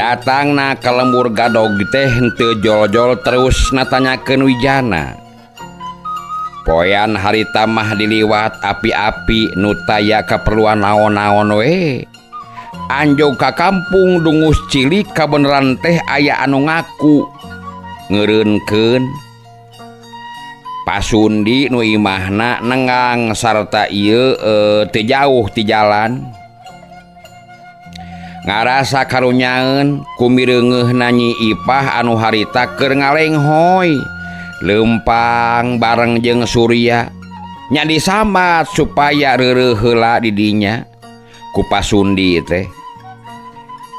datang na ke lembur gadog teh henteu jol-jol terus natanyakeun Wijana. Poean harita mah diliwat api-api nu taya kaperluan naon-naon we. Anjog ka kampung dungus cilik kabeneran teh aya anu ngaku ngeureunkeun Pasundi nu imahna nengang sarta ieu teu jauh ti jalan. Ngarasa karunyaeun kumireungeuh nanyi Ipah anu harita keur ngalenghoy lempang bareng jeung Surya nya disambat supaya reureuh heula di dinya ku Pasundi teh.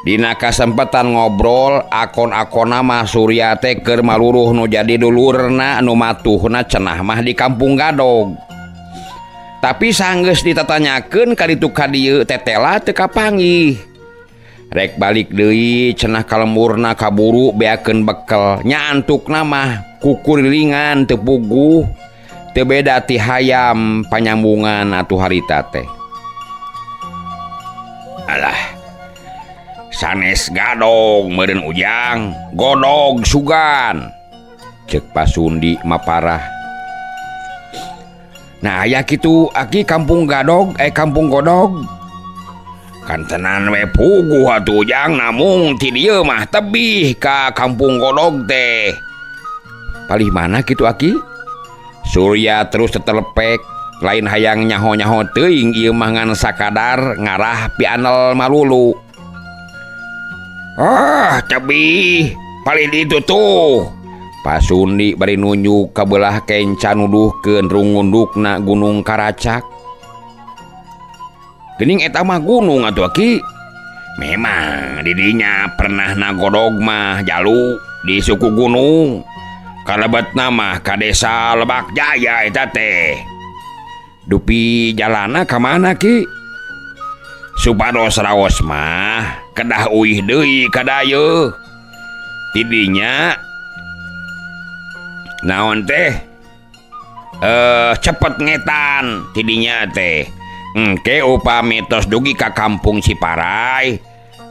Dina kasempatan ngobrol akon-akonna mah Surya teh keur maluruh nu jadi dulurna nu matuhna cenah mah di kampung Gadog. Tapi sanggeus ditatanyakeun ka ditu ka dieu tetela teu kapanggih. Rek balik deui cenah ka lemurna kaburu beakeun bekel nya antukna mah kukurilingan teu puguh teu beda ti hayam panyambungan atuh harita teh. Alah sanes gadog meureun ujang godog sugan cek Pasundi maparah. Nah aya kitu aki kampung gadog kampung godog kan tenan we puguh atuh ujang namung ti dieu mah tebih ka kampung godog teh. Palih mana kitu aki? Surya terus tetelepek lain hayang nyaho-nyaho teuing ieu mah ngan sakadar ngarah pianel malulu. Tebih palih ditu tuh. Pasundi bari nunjuk ka belah kenca nuduhkeun rungundukna Gunung Karacak. Geuning eta mah gunung atuh aki. Memang di dinya pernah nagodog mah jalu di suku gunung. Kalebetna mah ka desa Lebak Jaya eta teh. Dupi jalana ka mana ki? Supados raos mah kedah uih deui ka dayeuh. Tidinya naon teh? Cepet ngetan tidinya teh. Engke upami tos dugi ka kampung Ciparai.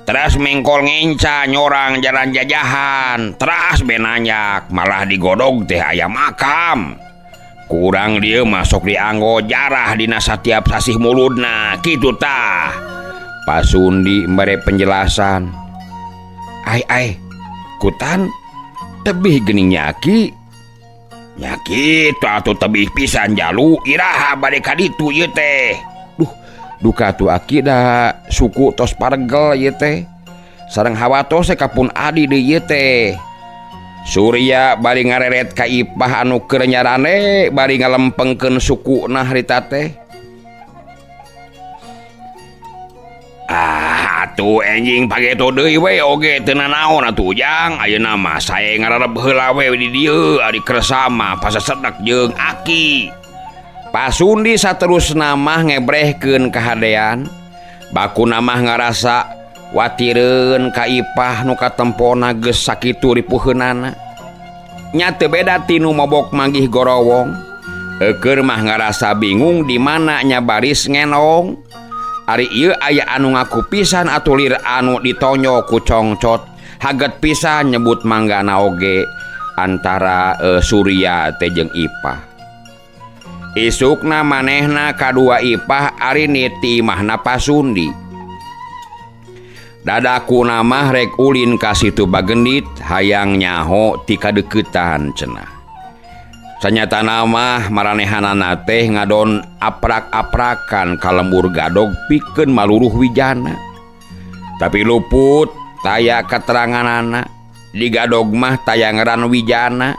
Teras mengkol ngenca nyorang jalan jajahan. Teras benanyak malah digodog teh aya makam. Kurang dia masuk dianggo jarah dina satiap sasih mulutna kitu tah. Pasundi mere penjelasan. Ai kutan tebih geuning nyaki. Nyaki atuh tebih pisan jalu iraha bade ka ditu ieu teh. Duka tu aki da suku tos paregel ieu teh. Sareng hawatos kapun adi deui ieu teh. Surya bari ngareret ka Ipah anu keur nyarane bari ngalempengkeun sukuna harita teh. Atuh enjing pageto deui we oge teu nanaon atuh ujang. Ayeuna mah sae ngararep heula we di dieu ari kersama pasasedek jeung aki. Pasundi saterusna mah ngebrehkeun kahadean. Bakuna mah ngarasa watireun ka Ipah nu katempona geus sakitu ripuheunana. Nya teu beda ti nu mabok manggih gorowong. Keur mah ngarasa bingung di mana nya baris ngenong. Ari ieu aya anu ngaku pisan atuh lir anu ditonyo ku congcot. Haget pisan nyebut manggana oge antara Surya teh jeung Ipah. Isukna manehna kadua Ipah ari niti mahna Pasundi. Dadakuna mah rek ulin ka situ Bagendit hayang nyaho ti kadeuketan cenah. Sanyatana mah maranehanana teh ngadon aprak-aprakan ka lembur gadog pikeun maluruh Wijana. Tapi luput taya kateranganana. Di gadog mah taya ngaran Wijana.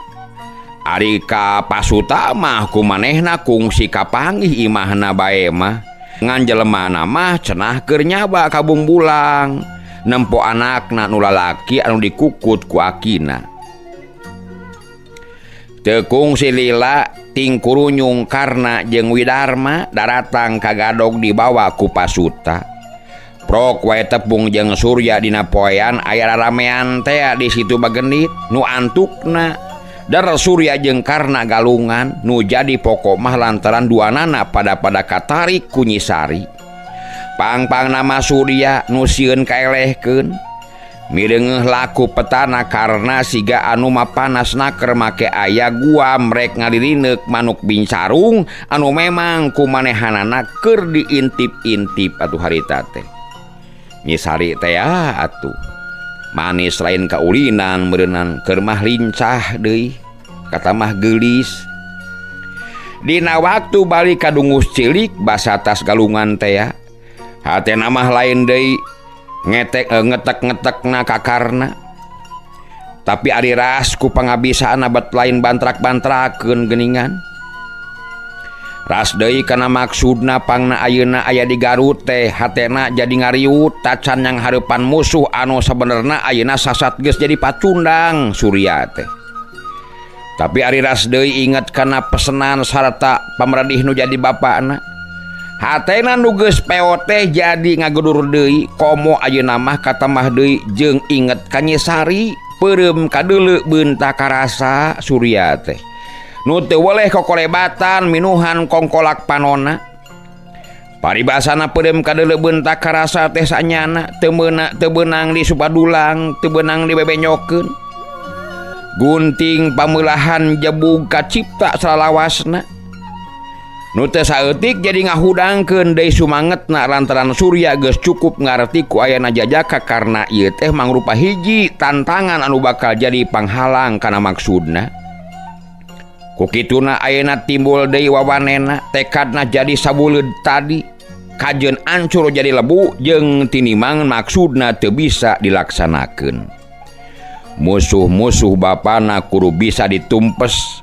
Ari ka Pasuta mah kumanehna kungsi kapanggih imahna bae mah ngan jelemana mah cenah keur nyaba ka Bungbulang nempo anakna nu lalaki anu dikukut ku akina. Teu kungsi lila ting kurunyung Karna jeung Widarma daratang ka gadog dibawa ku Pasuta. Prok wae tepung jeung Surya dina poean aya ramean teh di situ Bagendit nu antukna. Dar Surya jeung Karna galungan nu jadi pokok mah lantaran duanana pada katarik ku Nyisari. Pang-pang nama Surya nu sieun kaelehkeun mirengeh laku petana karena siga anu mapanasna keur make aya gua mrek ngalirineuk manuk bincarung anu memang kumanehanana keur diintip-intip atuh harita teh. Nyi Sari teh atuh manis lain kaulinan meureunnan keur mah lincah deui kata mah geulis. Dina waktu balik ka Dungus Cilik basa tas galungan teh hatena mah lain deui ngetek-ngetekna kakarna. Tapi ari ras ku pangabisaan abad lain bantrak-bantrakeun geuningan. Ras deui kana maksudna pangna ayeuna aya di Garut teh hatena jadi ngariut tacan yang hareupan musuh anu sabenerna ayeuna sasat geus jadi pacundang Surya teh. Tapi ari ras deui inget kana pesenan sarta pamradih nu jadi bapakna. Hatena nu geus peo teh jadi ngagedur deui komo ayeuna mah katamah deui jeung inget ka Nyi Sari peureum kadeuleu beunta karasa Surya teh. Nu teu weleh kokolebatan minuhan kongkolak panonna. Paribasana peureum kadeuleu beunta karasa teh sanyana teu beunang di supadulang, teu beunang di bebenyokeun. Gunting pameulahan jebug kacipta salawasna. Nu teu saeutik jadi ngahudangkeun deui sumangetna lantaran Surya geus cukup ngarti ku ayana jajaka karena ieu teh mangrupa hiji tantangan anu bakal jadi panghalang kana maksudna. Ku kituna ayeuna timbul deui wawanena tekadna jadi sabuleud tadi kajeun ancur jadi lebu jeung tinimangan maksudna teu bisa dilaksanakeun. Musuh-musuh bapana kudu bisa ditumpes.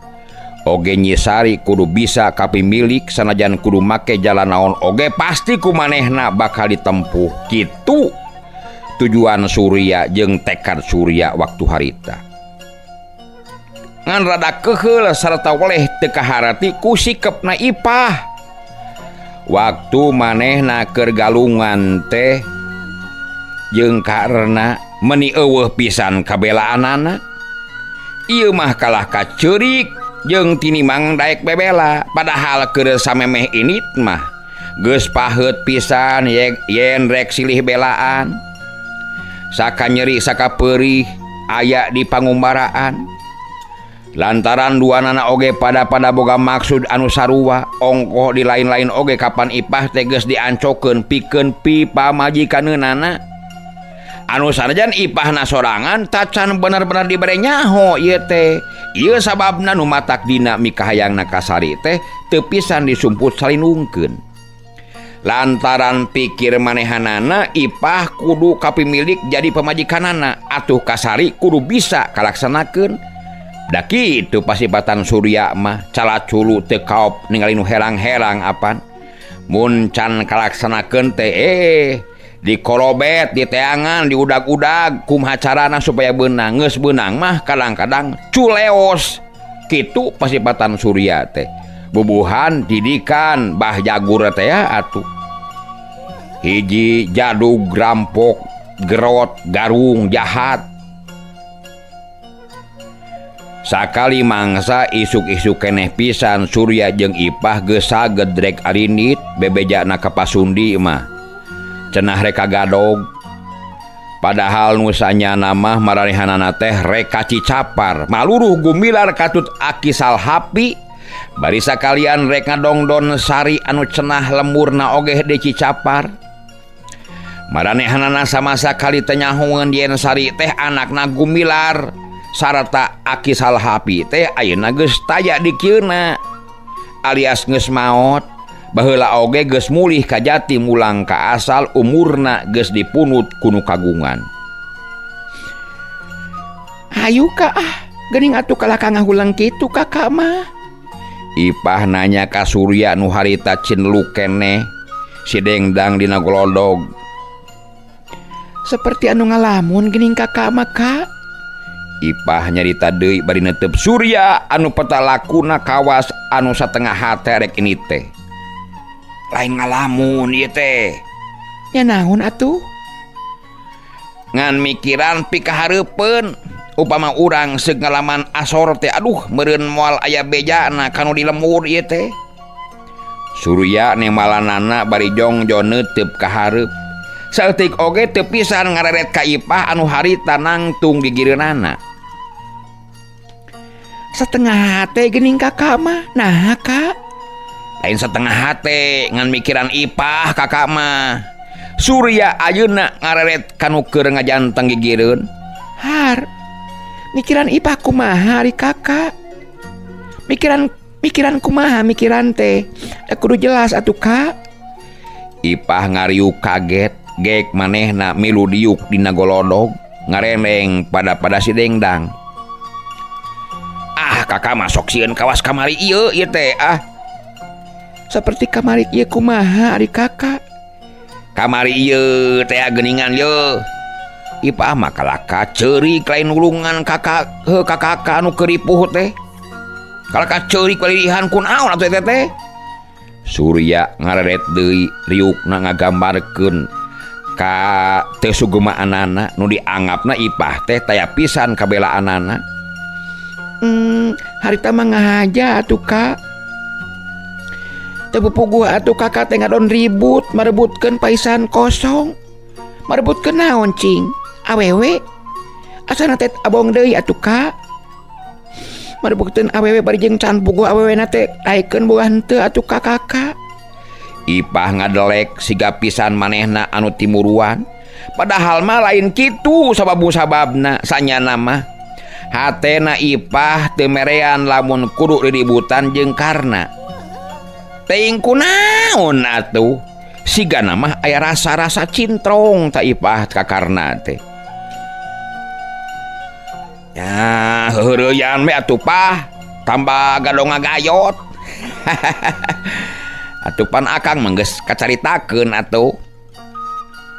Oge Nyi Sari kudu bisa kapimilik sanajan kudu make jalan naon oge pasti kumanehna bakal ditempuh. Kitu tujuan Surya jeung tekad Surya waktu harita. Ngan rada keheul sarta weleh teu kaharati ku sikepna Ipah. Waktu manehna keur galungan teh jeung karena meni eueuh pisan kabelaanana. Ieu mah kalah kaceurik jeung tinimang daek bebela padahal keur samemeh init mah geus paheut pisan yen rek silih belaan. Saka nyeri saka peurih aya di pangumbaraan. Lantaran duanana oge pada boga maksud anu sarua ongkoh di lain-lain oge kapan Ipah teh geus diancokeun pikeun pamajikanneunana. Anu sanajan Ipahna sorangan tacan bener-bener dibere nyaho ieu teh. Ieu sababna nu matak dina mikahayangna ka Sari teh teu pisan disumput salinungkeun. Lantaran pikir manehanana Ipah kudu kapimilik jadi pamajikanana atuh ka Sari kudu bisa kalaksanakeun. Da kitu pasipatan Surya mah calaculu teu kaop ningali nu herang-herang apan. Mun can kalaksanakeun teh dikorobet, diteangan, diudag-udag kumaha carana supaya beunang. Geus beunang mah kadang-kadang culeos. Kitu pasipatan Surya teh. Bubuhan didikan bah jagur teh atuh. Hiji jadug, rampok, gerot, garung, jahat. Sakali mangsa isuk-isuk keneh pisan Surya jeung Ipah geus saged rek arinit bebejana ka Pasundi mah. Cenah rek kagadog. Padahal nusanya nama maranehanana teh rek kacicapar maluruh gumilar katut aki salhapi. Bari sakalian rek ngadongdon Sari anu cenah lemurna oge di Cicapar. Maranehanana sama sakali teh nyahoeun yen Sari teh anakna gumilar sarta aki salhapi teh ayeuna geus taya di kieuna alias geus maot. Baheula oge geus mulih ka jati mulang ka asal umurna geus dipunut kuno kagungan. Hayu ka geuning atuh kalaka ngahulang kitu kakak mah. Ipah nanya ka Surya nu harita cinluk keneh si dengdang dina golodog. Seperti anu ngalamun geuning kakak mah Kak. Ipah nyarita deui bari neuteup Surya anu peta lakuna kawas anu satengah hate rek ini teh. Lain ngalamun ieu teh. Nya naon atuh? Ngan mikiran pikahareupeun upama urang seug ngalaman asor teh aduh meureun moal aya bejana kanu di lemur ieu teh. Surya nemalanana bari jongjo neuteup ka hareup. saeutik oge teu pisan ngareret ka Ipah anu harita nangtung di gireunana. Setengah hate geuning kakak mah. Nah, Kak. Lain setengah hate ngan mikiran Ipah kakak mah. Surya ayeuna ngareret kanu keur ngajanteng gigireun. Har. Mikiran Ipah kumaha ari kakak? Mikiran kumaha mikiran teh? Kudu jelas atuh, Kak. Ipah ngariuk kaget, gek manehna milu diuk dina golodog, ngareleng pada si dengdang. Ah, kakak masuk sieun kawas kamari ieu teh ah. Seperti kamari ieu kumaha ari kakak? Kamari ieu teh geuningan ieu. Ipah mah kalaka ceurik lain nulungan kakak anu keripuh teh. Kalaka ceurik walilihan kunaon atuh teh. Surya ngareret deui riukna ngagambarkeun ka teu sugemaanana nu dianggapna Ipah teh taya pisan kabelaanana. Harita mah ngahaja atuh, Kak. Teu pupuguh atuh kakak teh ngadon ribut marebutkeun paisan kosong. Marebutkeun naon, cing? Awewe? Asana teh abong deui atuh, Kak. Marebutkeun awewe bari jeung can puguh awewena teh daekeun boga henteu atuh ka kakak. Ipah ngadelek siga pisan manehna anu timuruan. Padahal mah lain kitu sababu-sababna sanyana mah. Hatena Ipah teu merean lamun kudu riributan jeung Karna. Teuing kunaon atuh? Sigana mah aya rasa-rasa cintrong ta Ipah ka Karna teh. Ya, heureuyan we atuh Pah, tambah gadong ngagayot. Atuh pan akang mah geus kacaritakeun atuh.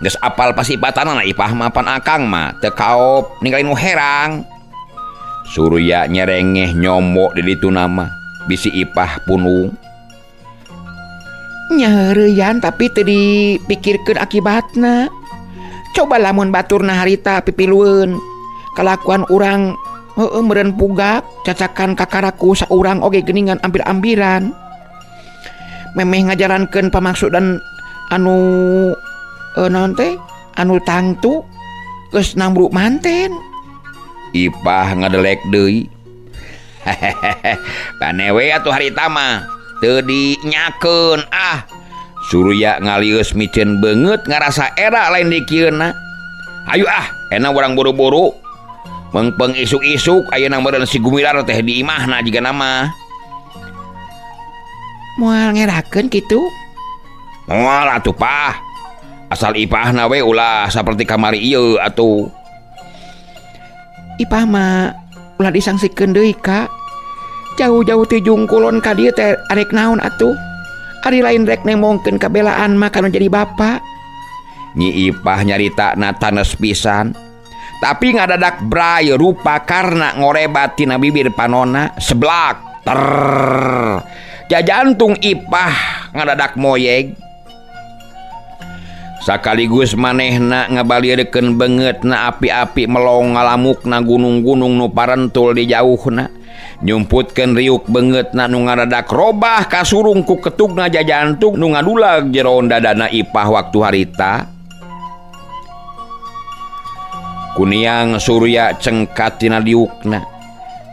Geus apal pasipatanna Ipah mah pan akang mah teu kaop ningali nu herang. Surya nyerengeh nyomo di ditu nama bisi Ipah punung. Nya heureuyan tapi teu dipikirkeun akibatna. Coba lamun baturna harita pipilueun kalakuan urang meureun pugak cacakan kakaraku saurang oge geuningan ambir-ambiran. Memeh ngajarankeun pamaksudan anu naon teh anu tangtu geus nambruk manten. Ipah ngadelek deui. Panewe atuh harita mah teu dinyakeun ah. Surya ngalieus micen beungeut ngarasa era lain dikieuna. Ayo ah, ena urang buru-buru. Mengpeng isuk-isuk ayeuna meureun si Gumilar teh di imahna jiga nama. Moal ngerakeun kitu? Moal atuh Pah. Asal Ipahna we ulah saperti kamari ieu atuh. Ipah mah ulah disangsikeun deui, Kak. Jauh-jauh teu jungkulon ka dieu teh arek naon atuh? Ari lain rek nemongkeun kabelaan mah kana jadi bapa. Nyi Ipah nyaritana tanes pisan. Tapi ngadadak bray rupa Karna ngorebat tina bibir panonna seblak ter. Jajantung Ipah ngadadak moyeg. Sakaligus manehna ngabalierekeun beungeutna api-api melong ngalamukna gunung-gunung nu parentul di jauhna. Nyumputkeun riuk beungeutna nu ngadadak robah kasurung ku ketugna jajantung nu ngadulag jero dadana Ipah waktu harita. Kuniang Surya cengkat tina diukna.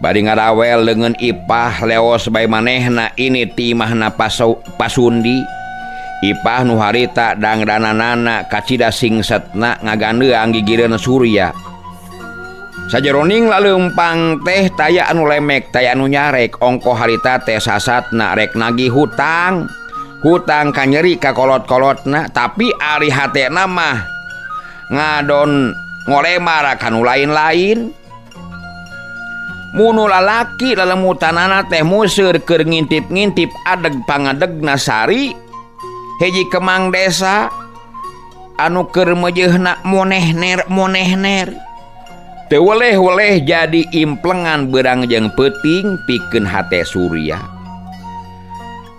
Bari ngarawel leungeun Ipah leos bae manehna ini ti imahna Pasundi. Ipah nu harita dangdananana kacida singsetna ngagandeang gigireun Surya. Sajeroning laleumpang teh taya anu lemek taya anu nyarek ongko harita teh sasatna rek nagih hutang. Hutang ka nyeri ka kolot-kolotna tapi ari hatena mah ngadon ngolemar kanu lain-lain. Munu lalaki lalemutanana teh museur keur ngintip-ngintip adeg pangadegna sari hiji kemang desa anu keur meujeunna monehner teu weleh-weleh jadi implengan beurang jeung peuting pikeun hate Surya.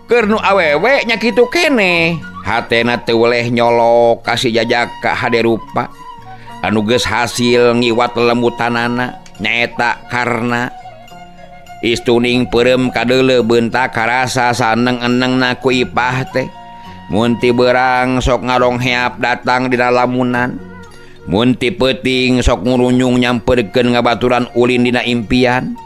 Keur nu awewe nya kitu keneh hatena teu weleh nyolok kasih jajak ka hade rupa anu geus hasil ngiwat lelembutanana nyaeta Karna. Istuning peureum kadeuleu beuntak karasa saneng-enengna ku Ipah teh Munti berang sok ngarongheap datang dina lamunan. Munti peuting sok ngurunyung nyamperkeun ngabaturan ulin dina impian.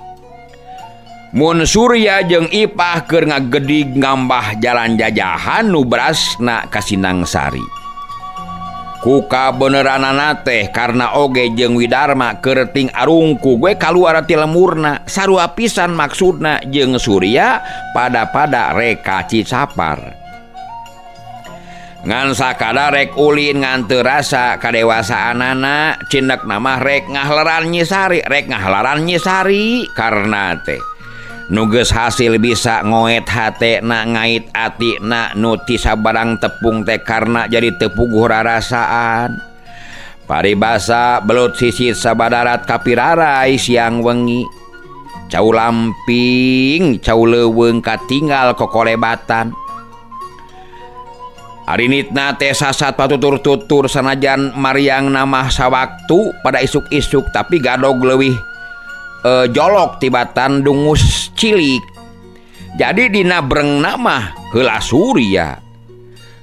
Mun Surya jeung Ipah keur ngagedig ngambah jalan jajahan nu berasna ka Sinangsari. Ku kabeneranana teh karna oge jeung Widarma keur ting arungku gue kaluar ti lemurna sarua pisan maksudna jeung Surya pada reka Cicapar. Ngan sakada rek ulin ngan teu rasa kadewasaanana cindak nama rek ngahlaran Nyisari karna teh nu geus hasil bisa ngoet hatena ngait atina nu ti sabarang tepung teh karna jadi teu puguh rarasaan. Paribasa belut sisit sabadarat kapirarai siang wengi. Cau lamping cau leuweung katinggal kokolebatan. Arinitna teh sasat patutur-tutur sanajan Mariang namah sawaktu pada isuk-isuk tapi gadog leuwih jolok tibatan dungus cilik. Jadi dina breng nama heula Surya.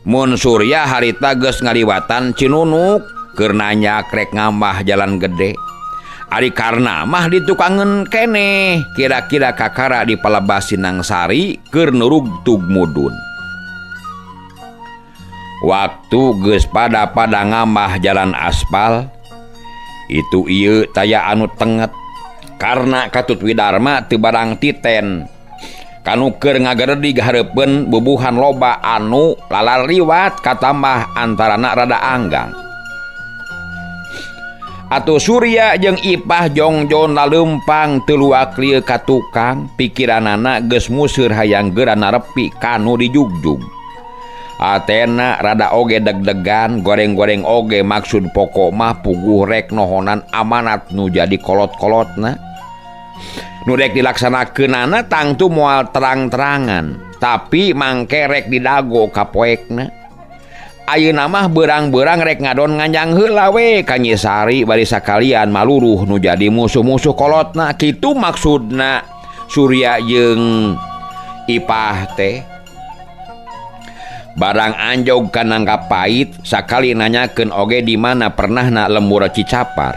Mun Surya harita geus ngaliwatan Cinunuk keur nanya krek ngambah jalan gede. Ari karna mah ditukangen keneh kira-kira kakara di palebas Sinangsari keur nurug tugmudun. Waktu geus pada ngambah jalan aspal itu ieu taya anu tenget karena Katut Widarma teu barang titen kanu keur ngageredig hareupeun bubuhan loba anu lalaliwat katambah antarana rada anggang. Atuh Surya jeung Ipah jongjon laleumpang teu luak lieu ka tukang pikiranana geus museur hayang geurana repi kanu dijugjug. Atena rada oge deg-degan goreng-goreng oge maksud pokok mah puguh rek nohonan amanat nu jadi kolot-kolotna. Nu rek dilaksanakeunana tangtu moal terang-terangan tapi mangke rek didago ka poekna. Ayeuna mah beurang-beurang rek ngadon nganjang heula we ka Nyisari bari sakalian maluruh nu jadi musuh-musuh kolotna. Kitu maksudna Surya jeung Ipah teh. Barang anjog kanangka pait sakali nanyakeun oge di mana pernahna lembur Cicapar.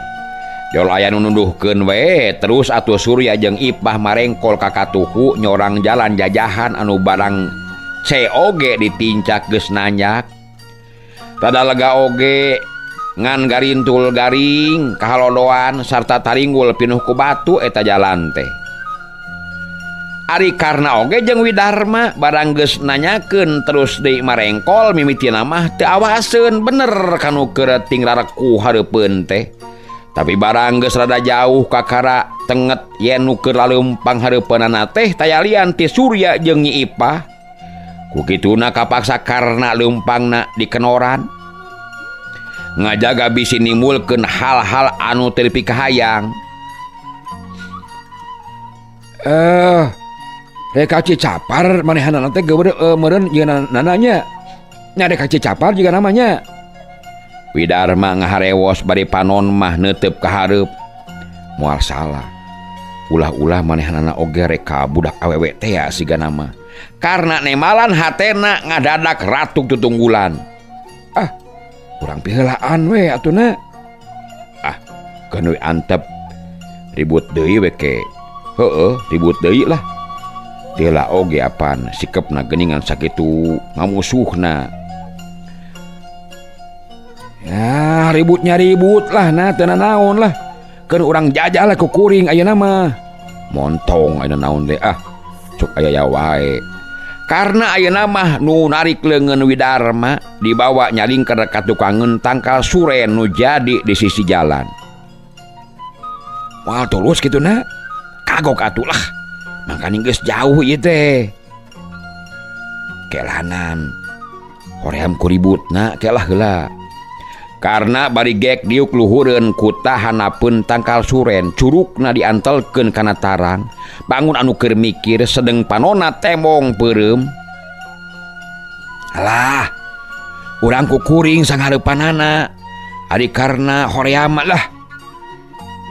Jol aya nu nuduhkeun we terus atuh Surya jeung Ipah marengkol ka katuhu nyorang jalan jajahan anu barang oge ditincak geus nanyak. Rada lega oge ngan garintul garing kahalodoan sarta taringgul pinuh ku batu eta jalan teh. Ari karna oge jeung Widarma barang geus nanyakeun terus deui marengkol mimitina mah teu awaseun bener kanu keur ting rareku hareupeun teh. Tapi barang geus rada jauh kakara tenget yen nu keur laleumpang hareupeunana teh tayalian ti Surya jeung Nyi Ipah. Ku kituna kapaksa karna leumpangna dikenoran. Ngajaga bisi nimbulkeun hal-hal anu teu dipikahayang. Reka Cicapar manehanana teh meureun yeuna nananya. Nya Reka Cicapar juga namanya. Widarma ngaharewos bari panon mah neuteup ka hareup. Moal salah. Ulah-ulah manehanana oge reka budak awewe teh siga nama. Karna nemalan hatena ngadadak ratuk tutunggulan. Urang piheulaan we atuna. Keun we antep ribut deui we ke. Heueuh, ribut deui lah. Tila oge apan sikepna geuningan sakitu ngamusuhna. Ya ributnya ribut lah nah teu naon lah. Keur urang jajal lah ku kuring ayeuna mah. Montong ayeuna naon teh cuk aya wae. Karna ayeuna mah nu narik leungeun Widarma dibawa nyaling ka dekat tukangeun tangkal suren nu jadi di sisi jalan. Moal tulus kituna kagok atuh lah. Makanya geus jauh ieu teh. Kelanan hoream ku ributna kelah heula. Karna bari gek diuk luhureun ku tahanapeun tangkal suren curugna diantelkeun kana tarang. Bangun anu keur mikir sedeng panonna temong peureum. Alah, urang ku kuring sangareupanana. Ari karna hoream lah.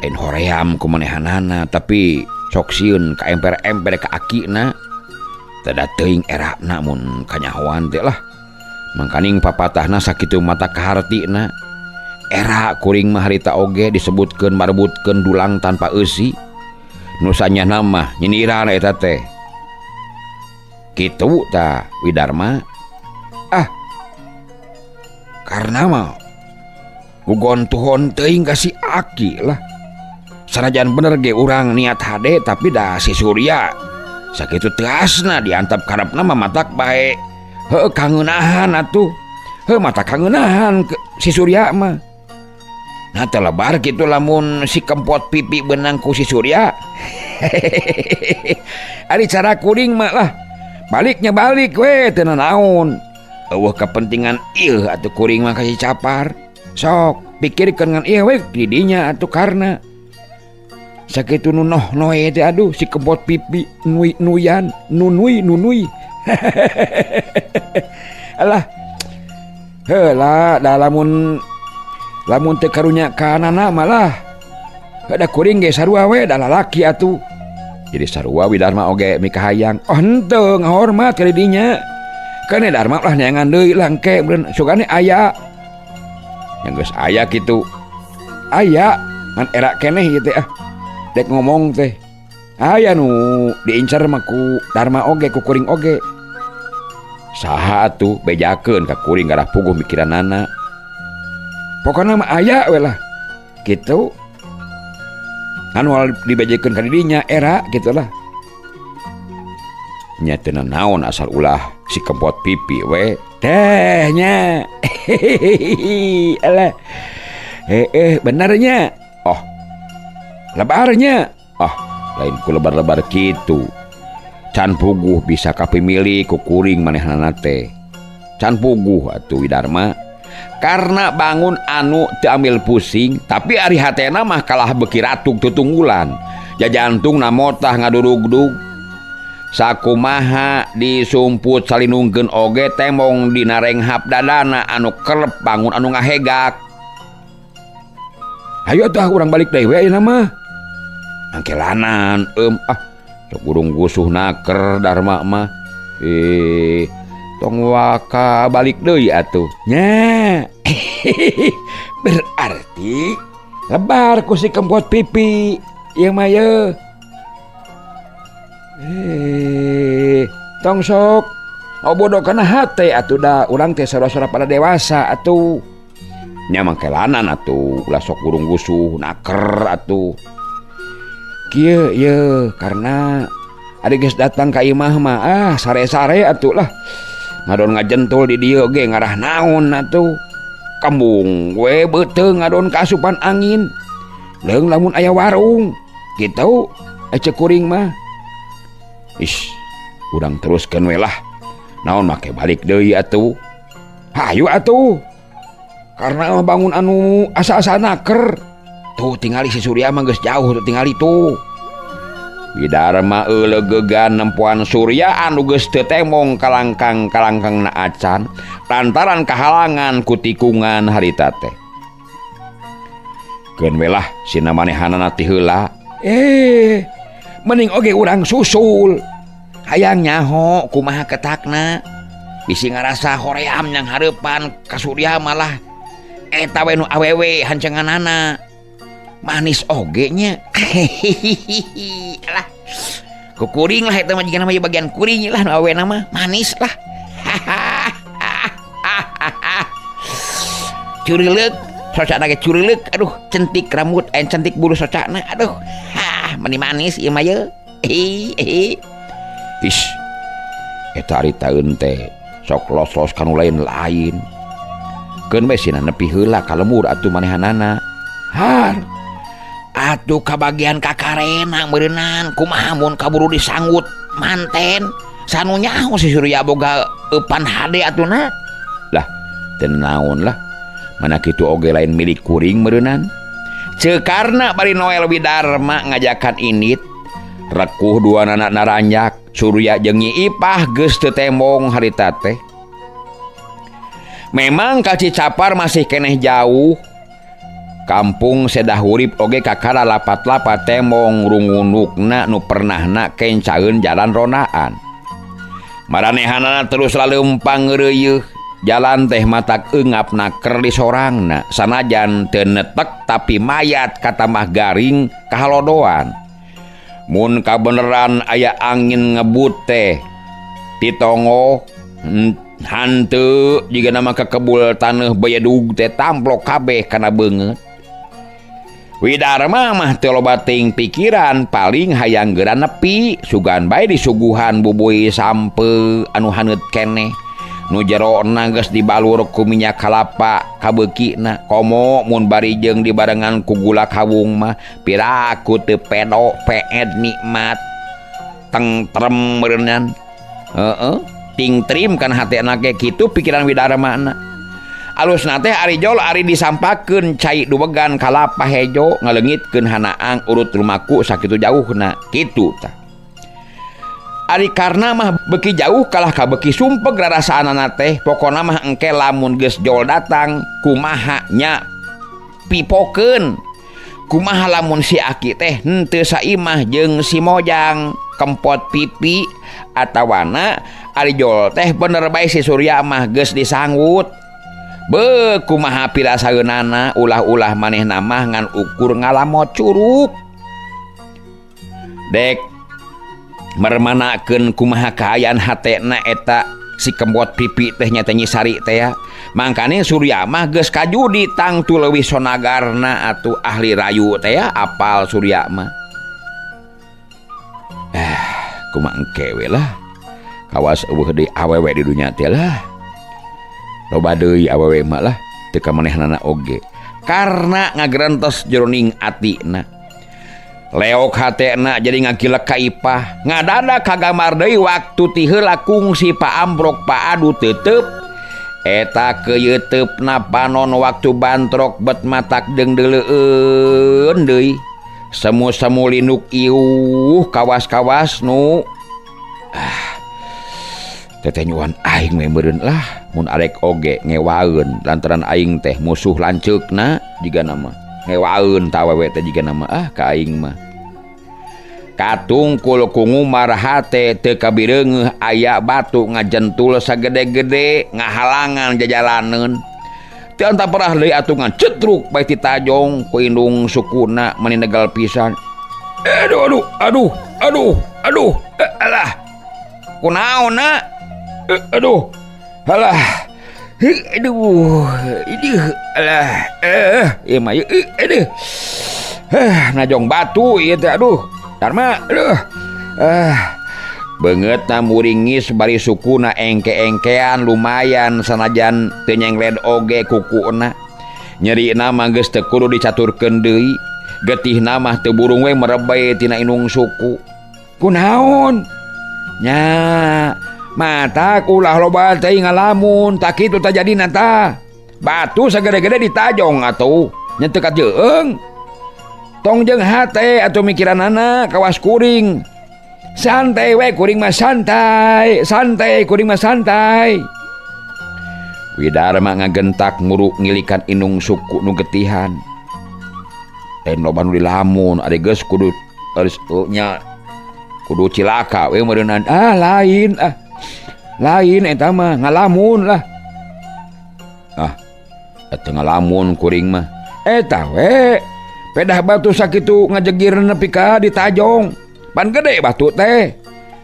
Lain hoream kumanehanana tapi sok sieun ka emper-emper ka akina. Tada teuing erana mun kanyahoan teh lah. mangkaning papatahna sakitu mata kahartina. Era kuring mah harita oge disebutkeun marebutkeun dulang tanpa eusi. Nu sanyana mah nyinirana eta teh. Kitu tah Widarma. Karena mah gugontuhon teuing ka si Aki lah. Sanajan bener ge urang niat hade tapi dah si Surya sakitu teasna diantap karepna mah matak bae. Heuh kangeunahan atuh. Heuh mata kangeunahan si Surya mah. Nah telebar gitu lamun si kempot pipi benang ku si Surya. Ari cara kuring mah lah baliknya balik we teu naon. Eueuh kepentingan ieu atuh kuring mah kasih capar. Sok pikirkeun ngan ieu we di dinya atuh karna sakitu nu noe teh aduh si kempot pipi nuyan nunui. Alah. Heula da lamun teu karunya kanana malah ada kuring ge sarua we da lalaki atuh. Jadi sarua Widarma oge mikahayang. Oh henteu ngahormat ka didinya. Kan Darma lah neangan deui langke beun sugane aya. Yang geus aya kitu. Aya ngan era keneh ieu teh dek ngomong teh. Aya nu diincar mah ku Darma oge ku kuring oge. Saha atuh bejakeun ka kuring garah puguh mikiranana. Pokoknya mah aya we lah gitu kan wal dibejekeun ka didinya era gitulah nya teu naon asal ulah si kempot pipi we tehnya. Alah benernya lebarnya lain ku lebar-lebar kitu can puguh bisa kapimilih ku kuring manehna teh can puguh atuh Widarma. Karena bangun anu teu ambil pusing tapi ari hatena mah kalah beki ratug tutunggulan jajantung namotah ngadurugdug sakumaha disumput salinungkeun oge temong dina renghap dadana anu kelep bangun anu ngahegak. Hayu atuh urang balik deui we ayeuna mah angkelanan sok burung gusuh naker Darma mah tong waka balik deui atuh nya. Berarti lebar ku si kempot pipi ieu mah ye. Tong sok bodoh kana hate atuh da urang teh sora-sora pada dewasa atuh nya mangkelanan atuh ulah sok burung gusuh naker atuh kieu ye karena ada geus datang ka imah mah sare-sare atuh lah ngadon ngajentul di dieu ge ngarah naon atuh kembung we beuteuh ngadon kaasupan angin leung lamun aya warung kitu cek kuring mah urang teruskeun we lah naon make balik deui atuh hayu atuh karena bangun anu asa-asa naker tuh tingali si Surya mah geus jauh tuh tingali tuh Widarma eulegegan nempuan Surya anu geus teu temong kalangkang-kalangkangna acan lantaran kahalangan ku tikungan harita teh. Keun we lah sina manehanana ti heula. Mending oge urang susul. Hayang nyaho kumaha ketakna. Bisi ngarasa hoream yang hareupan ka Surya malah eta we nu awewe hancenganana. Manis oge nya. Alah. Ku kuring lah eta mah jiga nama bagian kuring lah nu awena mah manis lah. Curileuk, socana ge curileuk. Aduh, cantik rambut cantik bulu socana. Aduh. Mani manis ieu mah ye. Eta ari taeun teh sok los-los kanu lain-lain. Keun we sina nepi heula ka lemur atuh manehanana. Har. Atuh kabagian kakarena meureunnan kumaha mun kaburu disanggut manten sanu nyaho si Surya boga eupan hade atuna. Lah teu naon lah mana kitu oge lain milik kuring meureunnan. Cekarna bari Noel Widarma ngajakan init rekuh dua anak naranjak Surya jeung Nyi Ipah geus teu temong harita teh. Memang ka Cicapar masih keneh jauh. Kampung sedah urip oge kakara lapat-lapat temong rungunukna nu pernahna kencaeun jalan ronaan. Maranehanana terus laleumpang ngeureuyeuh jalan teh matak eungap naker di sorangna sanajan teu netek tapi mayat katamah garing kahalodoan. Mun kabeneran aya angin ngebut teh titongo hanteu jiga nama kekebul taneuh bayadug teh tamplok kabeh kana beungeut. Widarma mah teu loba ting pikiran paling hayang geura nepi sugan bae disuguhan bubuy sampe anu haneut keneh nu jerona geus dibalur ku minyak kalapa kabeukina komo mun bari jeung dibarengan ku gula kawung mah piraku teu pedo peed nikmat tentrem meureunnan ting trim kan hatena ge kitu pikiran Widarma na. Alusna teh ari jol ari disampakeun cai duwegan kalapa hejo ngaleungitkeun hanaang urut rumaku sakitu jauhna kitu tah. Ari karna mah beuki jauh kalah ka beuki sumpeg rarasaanana teh pokona mah engke lamun geus jol datang kumaha nya pipokeun kumaha lamun si aki teh henteu saimah jeung si mojang kempot pipi atawana ari jol teh bener bae si Surya mah geus disanggut. Be kumaha pirasaeunana ulah-ulah manehna mah ngan ukur ngalamot curug. Dek mermanakeun kumaha kaayaan hatena eta si kembot pipi teh nya teh nyisari teh ya. Mangkane Surya mah geus kajudi tangtu leuwih sonagarna atuh ahli rayu teh ya apal Surya mah. Kumaha engke we lah. Kawas eueuh deui awewe di dunya teh lah. Loba deui awewe mah lah teu ka manehnana oge karna ngagrentos jroning atina. Leok hatena jadi ngagilek ka ipah ngadadak kagamar deui waktu ti heula kungsi Pa Ambrok Pa Adu teuteup eta keuyeteupna panon waktu bantrok bet matak deung deuleueun deui semu-semu linuk iuh kawas-kawas nu teteh nyuan aing we meureun lah mun arek oge ngewaeun lantaran aing teh musuh lanceukna jiga nama ngewaeun ta awewe teh jiga nama ka aing mah katungkul ku ngumar hate teu kabireungeuh aya batu ngajentul sagede-gede ngahalangan jajalaneun teu anta perah deui atuh ngacetruk bae ti tajong ku indung sukuna maninegal pisan. Aduh alah kunaonna aduh halah aduh ini alah ieu mah aduh najong batu ieu teh aduh Darma aduh beungeut na muringis bari sukuna engke-engkean lumayan sanajan teu nyengled oge kukuna nyerina mah geus teu kudu dicaturkeun deui getihna mah teu burung we merebay tina indung suku kunaon nya mata ulah loba teh ngalamun tak kitu tah jadina tah batu sagede-gede ditajong atuh nya teu kajeueung tong jeung hate atuh mikiranana kawas kuring santai we kuring mah santai kuring mah santai. Widarma ngagentak nguruk ngilikan indung suku nu getihan lain loba nu dilamun ari geus kudu nya kudu cilaka we meureunan lain eta mah ngalamun lah eta ngalamun kuring mah eta we pedah batu sakitu ngajegir nepi ka ditajong pan gede batu teh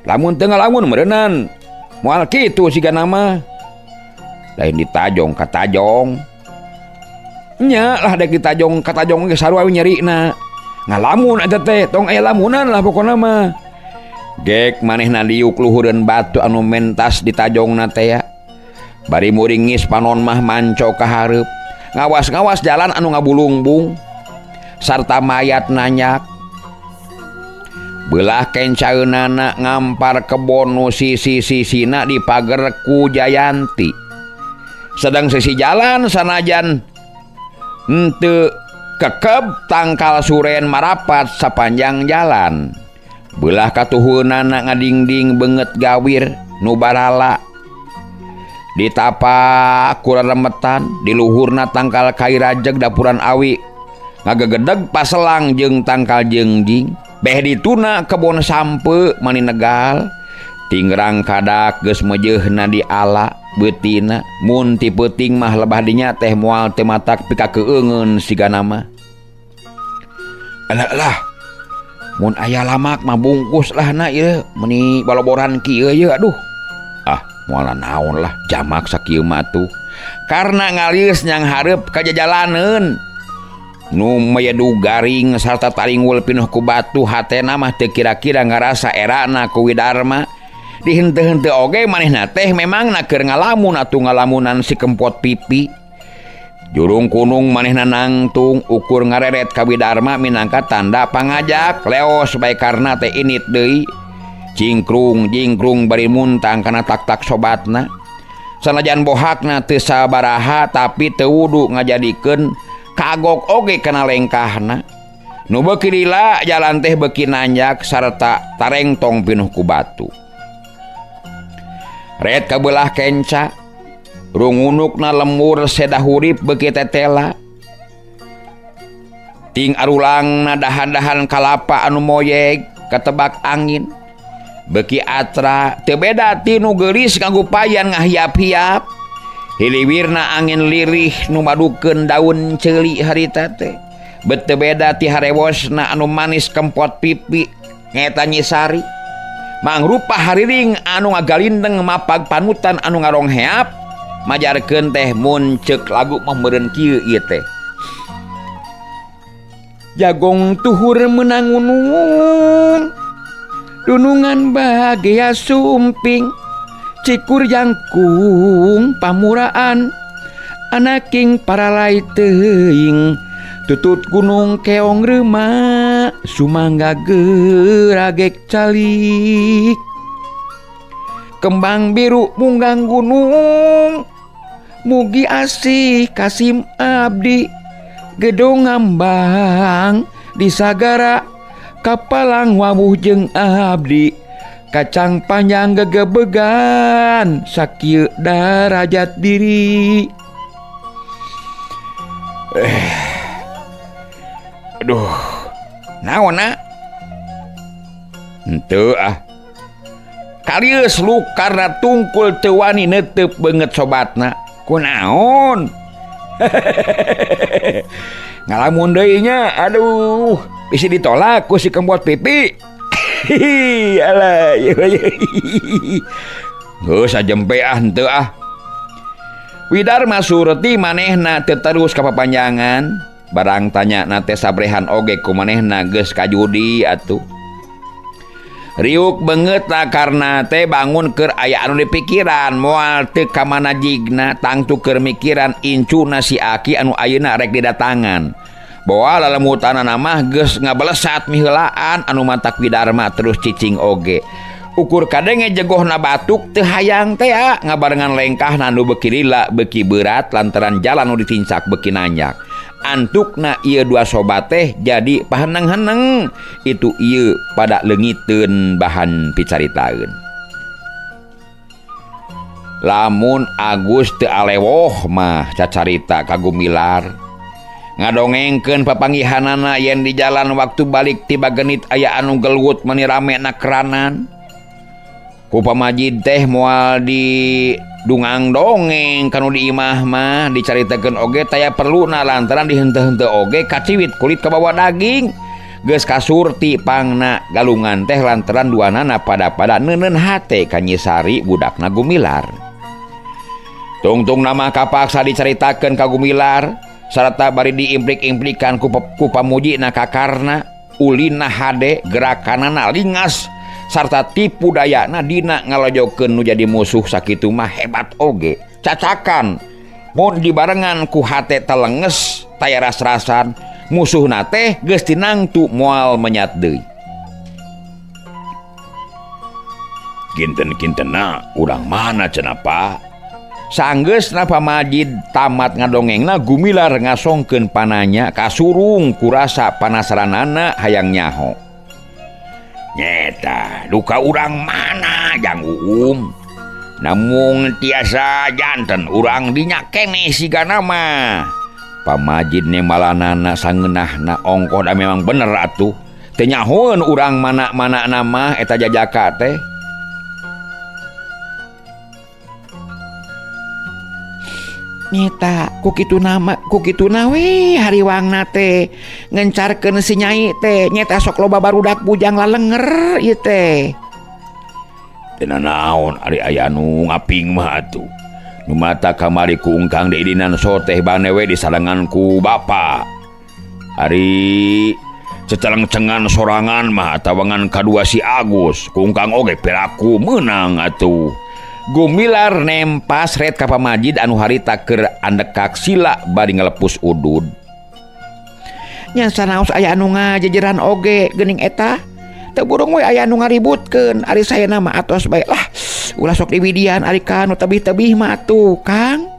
lamun teu ngalamun meureunan moal kitu sigana mah lain ditajong ka tajong nya lah dek ditajong ka tajong ge sarua nyerina ngalamun eta teh tong aya lamunan lah pokona mah. Gek manehna liuk luhureun batu anu mentas ditajongna teh ya. Bari muringis panon mah manco ka hareup. Ngawas-ngawas jalan anu ngabulungbung sarta mayat nanyak. Belah kencaeunana ngampar kebon nu sisi-sisina dipager ku Jayanti. Sedang sisi jalan sanajan henteu kekeb tangkal suren marapat sapanjang jalan. Belah katuhunana ngadingding beungeut gawir nu barala ditapak ku remetan di luhurna tangkal kai rajeg dapuran awi ngagegedeg paselang jeung tangkal jeungjing beh dituna kebon sampe maninegal tingrang kadak geus meujeehna di ala betina mun ti peuting mah lebah dinya teh moal teu matak pika keueungeun siga nama. Alah mun aya lamak mah bungkus lah na ieu meuni baloboran kieu ye aduh. Ah moal naon lah jamak sakieu mah tuh. Karena ngalius nyang hareup ka jajalaneun. Nu mayedu garing sarta taringul pinuh ku batu hatena mah teu kira-kira ngarasa erana ku Widarma. Di henteu-henteu oge manehna teh memang keur ngalamun atuh ngalamunan si kempot pipi. Jurung kunung manehna nangtung ukur ngareret ka Widarma minangka tanda pangajak leos bae karna teh init deui. Jingkrung bari muntang kana tak-tak sobatna. Sanajan bohakna teu sabaraha tapi teu wudu ngajadikeun kagok oge kana lengkahna. Nu beuki lila jalan teh beuki nanjak sarta tarengtong pinuh ku batu. Ret kabelah kenca rungunukna lemur sedah hurip beuki tetela. Ting arulangna dahan-dahan kalapa anu moyeg katebak angin. Beuki atra teu beda ti nu geulis kanggo payan ngahiap-hiap. Hiliwirna angin lirih nu madukeun daun ceuli harita teh. Beu beda ti harewosna anu manis kempot pipi ngeta Nyi Sari. Mangrupa hariring anu ngagalindeng mapag panutan anu ngarongheap majarkeun teh mun ceuk lagu mah meureun kieu ieu teh. Jagong tuhur menangunung dunungan bahagia sumping cikur jangkung pamuraan anaking paralai teuing tutut gunung keong reuma sumangga geragek calik kembang biru munggang gunung mugi asih kasim abdi gedong ngambang di sagara kapalang wawuh jeung abdi kacang panjang gegebegan sakieu darajat diri. Aduh naon na henteu ah kalius lukarna tungkul teu wani neuteup beungeut sobatna kunaon. Ngalamun deui nya aduh bisi ditolak ku si kempot pipi. Alah geus sajempe ah henteu ah. Widarma surti manehna teu terus kapapanjangan barang tanya nate sabrehan oge ku manehna geus kajudi atuh. Riuk beungeut lah karna teh bangun keur aya anu dipikiran moal teu ka mana jigna tangtu keur mikiran incuna si Aki anu ayeuna rek didatangan. Boa lalemutanana mah geus ngabelesat miheulaan anu mantak Widarma terus cicing oge. Ukur kadenge jegohna batuk teu hayang teh ngabarengan lengkahna nu beuki lila beuki berat lantaran jalan nu ditincak beuki nanjak. Antukna ieu dua sobat teh jadi paheneng-heneng itu ieu pada leungiteun bahan picaritaeun. Lamun Agus teu alewoh mah cacarita ka Gumilar ngadongengkeun papanggihanana yen di jalan waktu balik tiba genit aya anu gelut meuni ramena keranan. Ku pamajid teh moal di dungang dongeng kanu di imah mah dicaritakeun oge taya perluna lantaran dihenteu-henteu oge kaciwit kulit kabawa daging. Geus kasurti pangna galungan teh lantaran duanana pada neuneun hate ka Nyi Sari budakna Gumilar. Tungtung nama kapaksa dicaritakeun ka Gumilar sarta bari diimplik-implikan ku pamujina kakarna ulina hade gerakanana lingas sarta tipu dayana dina ngalojokeun nu jadi musuh sakitu mah hebat oge cacakan mun dibarengan ku hate telenges taya ras-rasan musuhna teh geus tinangtu moal menyat deui. Kinten-kintena urang mana cenah Pak? Sanggeusna pamajid tamat ngadongengna Gumilar ngasongkeun pananya kasurung kurasa panasaranana hayang nyaho. Nyeta duka urang mana Jang Uum? Namun tiasa janten urang dinya keneh siga nama. Pamajid nemalanana sangeunahna ongkoh da memang bener atuh. Teu nyahoeun urang mana-mana nama eta jajaka teh. nyata ku kitu nawe hariwangna teh ngencarkeun si Nyai teh nyata sok loba barudak bujang lalenger ieu teh. Teu naon ari aya anu ngaping mah atuh. Nu mata kamari ku ungkang deui dinan so teh bane we disadangan ku bapa. Ari ceceleng-cengan sorangan mah atawangan kadua si Agus ku ungkang oge piraku meunang atuh. Gumilar nempas red ka pamajid anu harita keur andekak sila bari ngalepus udud. Nya sanaos aya anu ngajejeran oge geuning eta. Teu burung we aya anu ngaributkeun ari sayeuna mah atos bae lah. Ulah sok diwidian ari ka anu tebih-tebih mah atuh, Kang.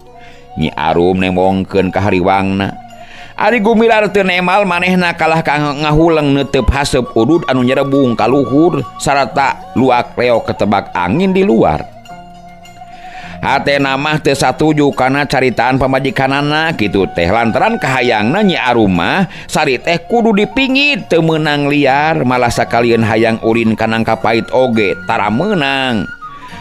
Nyi Arum nemongkeun ka hariwangna. Ari Gumilar teu nemal manehna kalah ka ngahuleng neuteub haseup udud anu nyerebung ka luhur sarata luak reog ketebak angin di luar. Hatena mah teu satuju kana caritaan pamajikanana kitu teh lantaran kahayangna Nyi Arum mah sari teh kudu dipingit teu meunang liar malah sakalian hayang ulin ka Nangka Pait oge tara meunang.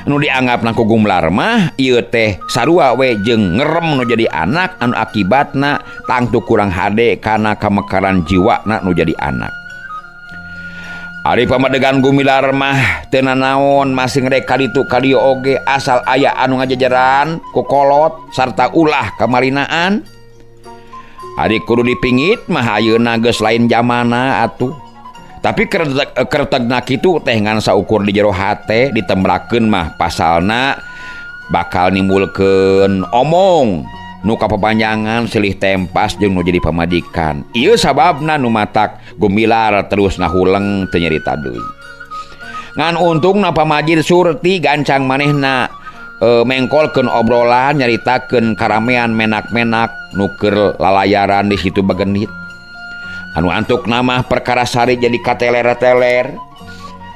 Nu dianggapna ku Gumilar mah ieu teh sarua we jeung ngerem nu jadi anak anu akibatna tangtu kurang hade kana kamekaran jiwana nu jadi anak. Ari pamadegan Gumilar mah teu nanaon masing rek kaditu kadieu oge asal aya anu ngajejeran ku kolot sarta ulah kamarinaan. Ari kudu dipingit mah ayeuna geus lain zamana atuh. Tapi kertegna kitu teh ngan saukur di jero hate ditembrakeun mah pasalna bakal nimbulkeun omong nu kapapanjangan silih tempas jeung nu jadi pamajikan. Ieu sababna nu matak Gumilar terus ngahuleng teu nyarita deui. Ngan untungna pamajid Surti gancang manehna mengkolkeun obrolan nyaritakeun karamean menak-menak nu keur lalayaran di situ bagenit. Anu antuk nama perkara sari jadi kateler-teler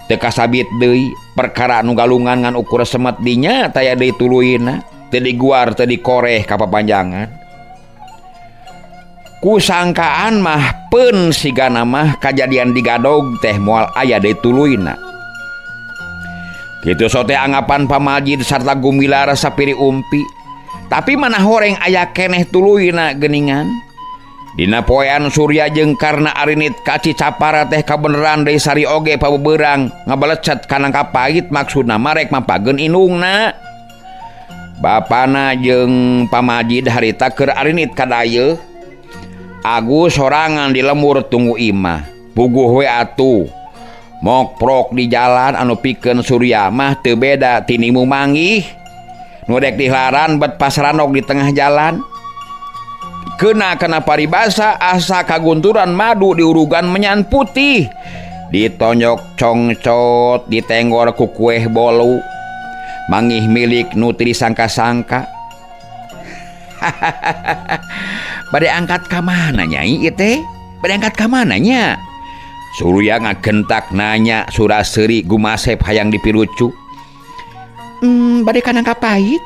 teu kasabit deui perkara anu galungan ngan ukur semet dinya taya deui tuluina teu diguar teu dikoreh ka papanjangan. Kusangkaan mah peun sigana mah kajadian digadog teh moal aya deui tuluina. Kitu sote anggapan pamajid sarta Gumilar sapiri umpi. Tapi mana horeng aya keneh tuluina geuningan. Dina poean Surya jeung karna arinit kaci capara teh kabeneran deui sari oge pabeberang ngabalecet ka Nangka Pait maksudna marek mapageun indungna. Bapana jeung pamajid harita keur arinit ka dayeuh. Agus sorangan di lembur tunggu imah. Puguh we atuh. Mokprok di jalan anu pikeun Surya mah teu beda ti nimu manggih. Nu dek dilaran bet pasranok di tengah jalan. Kena paribasa asa kagunturan madu di urugan menyan putih. Ditonjok congcot ditenggor ku kueh bolu. Manggih milik nu teu disangka-sangka. Bade angkat ka mana Nyai ieu teh? Bade angkat ka mana nya? Surya ngagentak nanya Suraseuri gumasep hayang dipirucu. Bade ka Nangka Pait.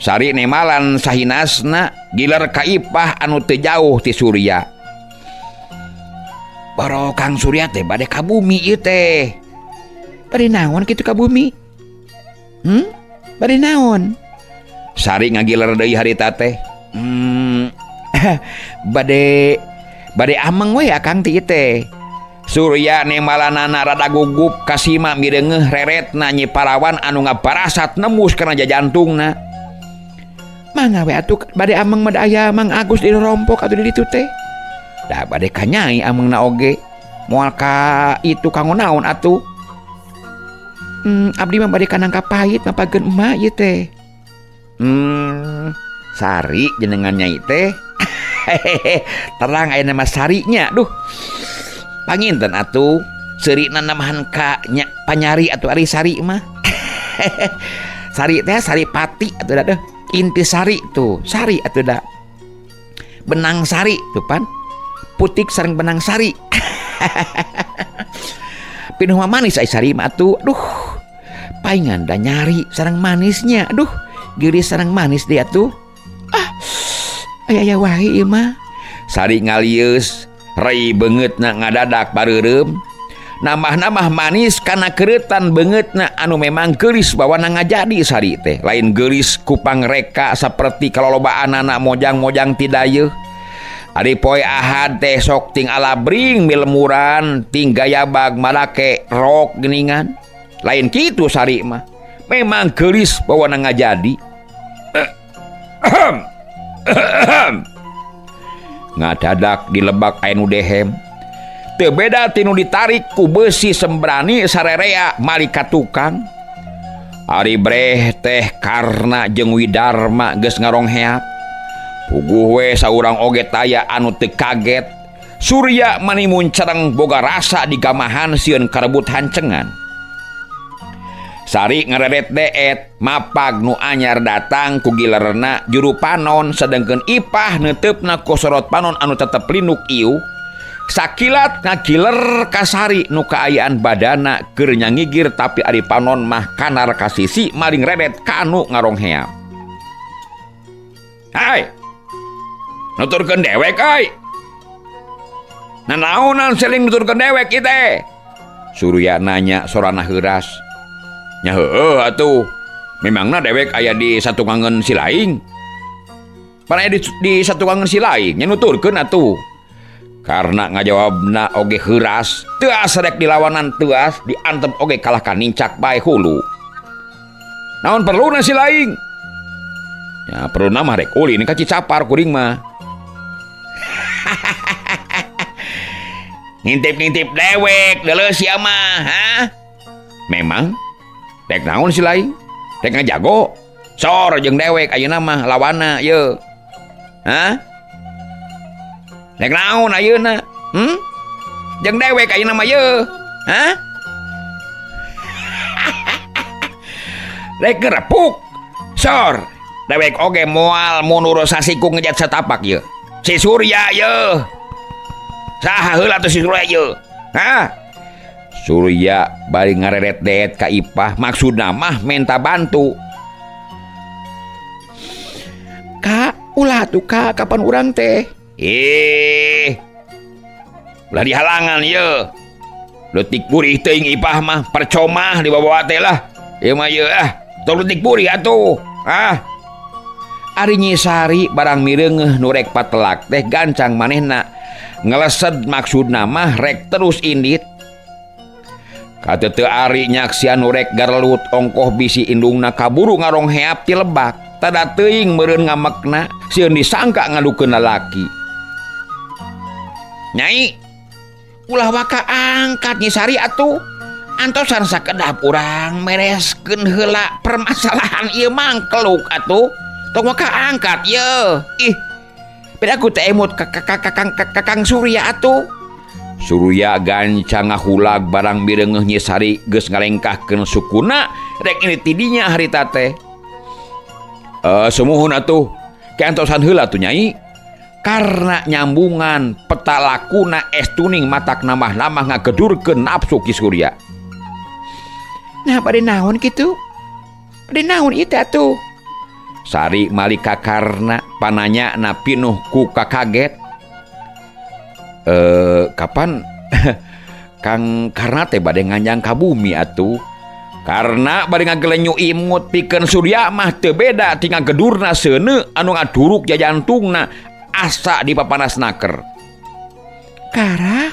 Sari nemalan sahinasna gilar ka Ipah anu teu jauh ti Surya. Baro Kang Surya teh bade ka bumi ieu teh. Bade naon kitu ka bumi? Bade naon? Sari ngagiler deui harita teh. Bade ameng we akang ti ieu teh. Surya nemalanana rada gugup kasima mireungeuh reretna Nyi Parawan anu ngabarasat nembus kana jajantungna. Mangga we atuh bade ameng mah aya Mang Agus di rompok atuh di ditu teh. Da bade ka Nyai amengna oge. Moal ka itu kanggo naon atuh? Abdi mah bade ka Nangka Pait mapageun emak ieu teh. Sari jenengan Nyai teh. Terang aya nama Sarinya. Duh. Panginten atuh seurina namahan ka panyari atuh ari Sari mah. Sari teh Sari Pati atuh da deh. Inti sari tuh, sari atuh da. Benang sari tuh pan. Putik sareng benang sari. Pinuh mah manis ai sari mah atuh. Duh. Paingan da nyari sareng manisnya. Aduh, geulis sareng manis dia tuh. Aya wae ieu mah. Sari ngalieus, rei beungeutna ngadadak bareureum. nambah-nambah manis karena keretan bangetna anu memang gelis bawa ngajadi sari teh lain gelis kupang reka seperti kalau lobaan anak mojang-mojang tidayeuh. Ari poe Ahad teh sok ting alabring milemuran ting gaya bag malake rok geningan. Lain kitu sari mah. Memang gelis bawa ngajadi. Ngadadak dilebak anu dehem. Teu beda tinu ditarik ku besi sembrani sarerea malika tukang. Ari breh teh karna jeung Widarma geus ngarongheap. Puguh we saurang oge taya anu teu kaget. Surya manimun cereng boga rasa digamahan sieun karebut hancengan. Sari ngeredet deet mapag nu anyar datang ku gilerna juru panon sedengkeun Ipah neutepna ku sorot panon anu tetep linduk ieu. Sakilat ngagiler ka Sari nu kaayaan badana keur nyangigir tapi ari panon mah kanar ka sisi maling redet ka anu ngarongheap. Hai. Nuturkeun dewek euy. Nanaonan seling nuturkeun dewek ieu teh? Surya nanya sorana heuras. Nya heueuh atuh. Memangna dewek aya di satungangeun si laing? Pan aya di satungangeun si laing nya nuturkeun atuh. Karena ngajawabna oge heuras, teu asa rek dilawanan teuas diantep oge kalah ka nincak bae hulu. Naon perluna si laing? Ya perluna mah rek ulin ka Cicapar kuring mah. Ngintip-ngintip dewek deuleus sia mah, ha? Memang rek naon si laing? Rek ngajago. Sor jeung dewek ayeuna mah lawanna ieu. Ha? Rek naon ayeuna? Jeung dewek ayeuna mah ieu. Ha? Rek ngerepuk. Sor, dewek oge moal mun urusasiku ngejat satapak ieu. Si Surya ieu. Saha heula tuh si Surya ieu? Ha? Surya bari ngaredet deet ka Ipah maksudna mah minta bantu. Kak, ulah tuh Kak, kapan urang teh? Ulah dihalangan ieu. Leutik purih teuing Ipah mah percoma dibawa teh lah. Ieu mah ieu tong leutik purih atuh. Ari Nyi Sari barang mireungeuh nu rek patelak teh gancang manehna ngelesed maksudna mah rek terus indit. Kateu ari nyaksian nu rek garelut ongkoh bisi indungna kaburu ngarongheap ti lebak. Tada teuing meureun ngamekna sieun disangka ngadukeun lalaki. Nyai, ulah waka angkat Nyi Sari atuh. Antosan sakedap urang mereskeun heula permasalahan ieu mangkeluk atuh. Tong waka angkat ye. Beda ku teh emut Kakang Surya atuh. Surya gancang ngahulag barang mireungeuh Nyi Sari geus ngalengkahkeun sukuna rek ini tidinya harita teh. Sumuhun atuh. Keantosan heula tuh Nyai. Karena nyambungan peta lakuna estuning matak namah-namah ngagedurkeun nafsu Ki Surya. Nah, pada naon kitu? Pada naon ieu teh atuh? Sari malika karna pananya na pinuh ku kakaget. Kapan Kang karna teh bade nganjang ka bumi atuh. Karena bade ngagelenyu imut pikeun Surya mah teu beda ti ngagedurna seuneu anu ngaduruk jajantungna asa di papanas naker. Kara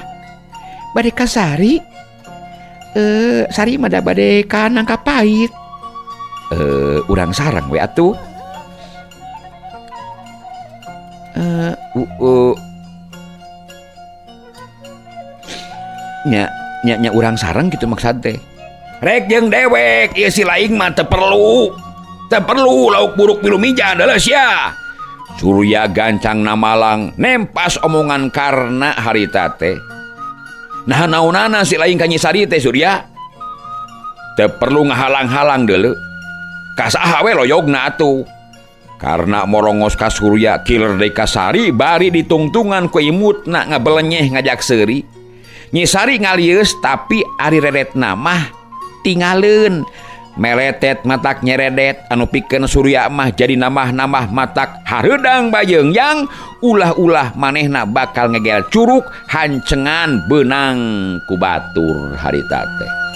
bade ka Sari? Sari mah da bade ka Nangka Pait. Urang sareng we atuh. Nya urang sareng gitu maksud teh. Rek jeung dewek ieu si laing mah teu perlu lauk buruk pilu mija deuleus ya. Surya gancang namalang nempas omongan karna harita teh. Nah naonana si laing ka Nyi Sari teh Surya? Teu perlu ngahalang-halang deuleu. Ka saha we loyogna atuh. Karena morongos ka Surya kiler deui ka Sari bari ditungtungan ku imutna ngabelenyeh ngajak seuri. Nyi Sari ngalieus tapi ari reretna mah tingaleun meletet matak nyeredet anu pikeun Surya mah jadi namah-namah matak hareudang bajeungjang ulah-ulah manehna bakal ngegel curug hancengan beunang ku batur harita teh.